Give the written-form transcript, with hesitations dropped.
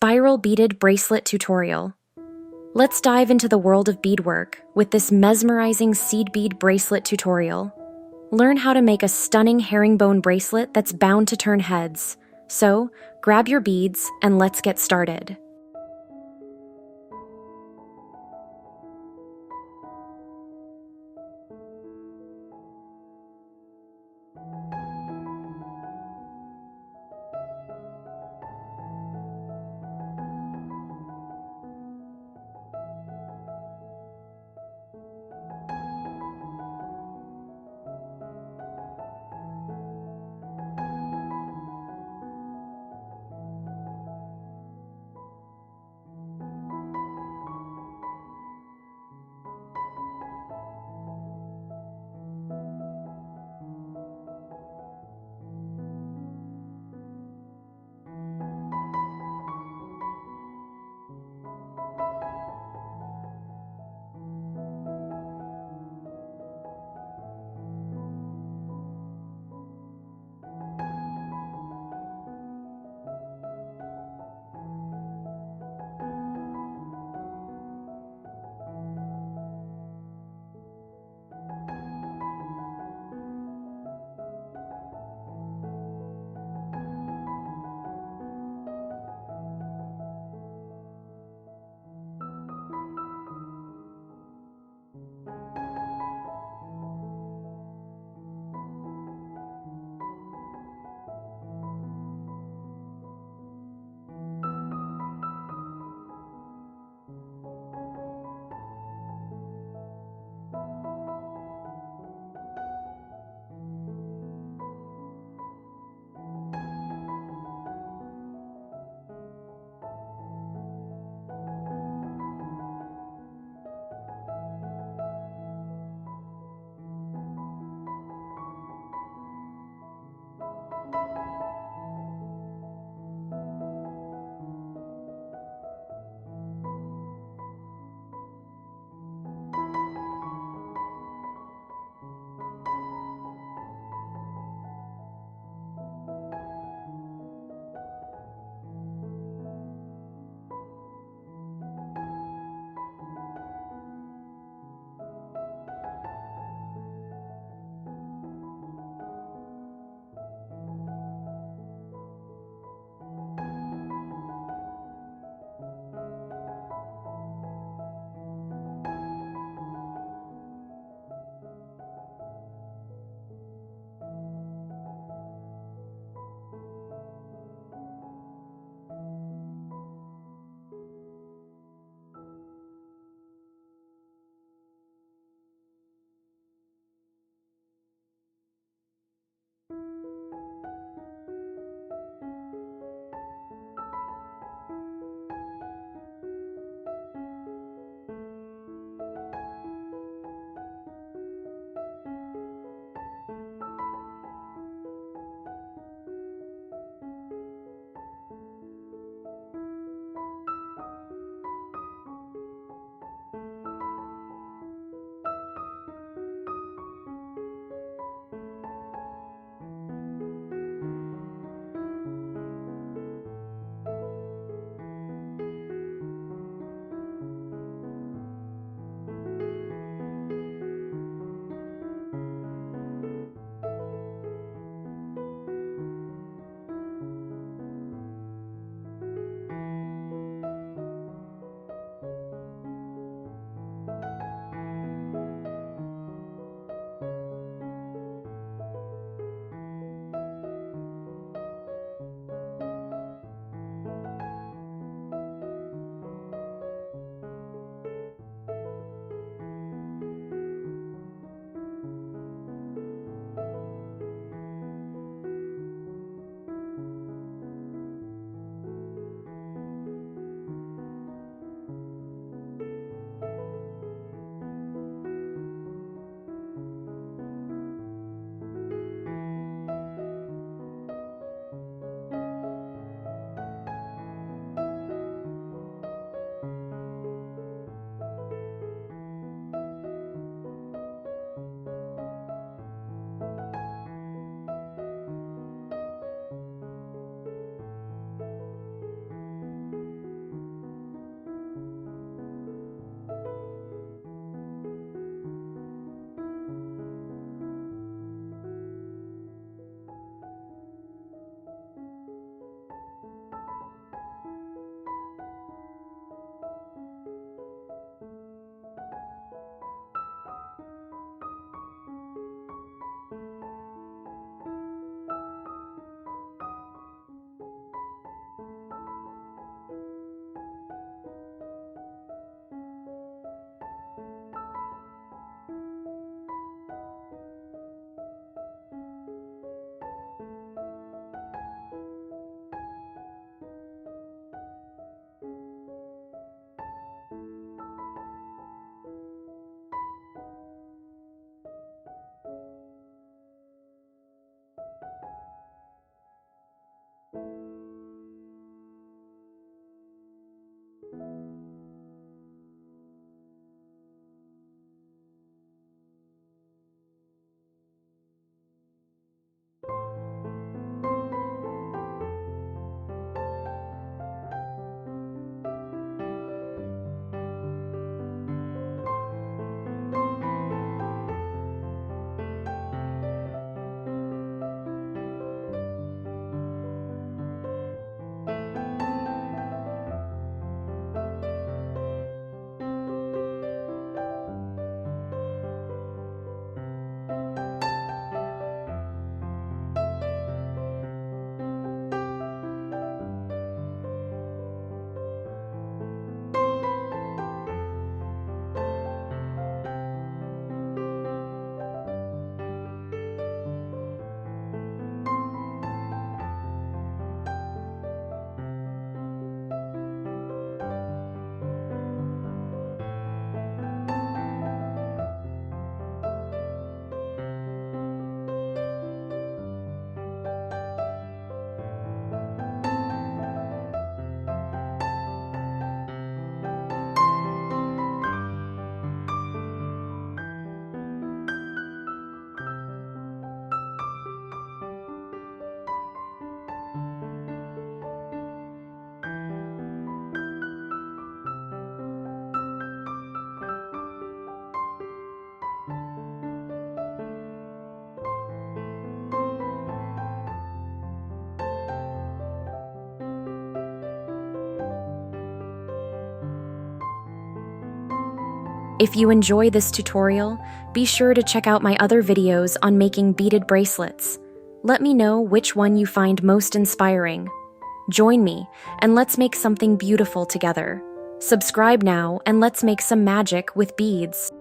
Spiral Beaded Bracelet tutorial. Let's dive into the world of beadwork with this mesmerizing seed bead bracelet tutorial. Learn how to make a stunning herringbone bracelet that's bound to turn heads. So, grab your beads and let's get started. If you enjoy this tutorial, be sure to check out my other videos on making beaded bracelets. Let me know which one you find most inspiring. Join me, and let's make something beautiful together. Subscribe now, and let's make some magic with beads.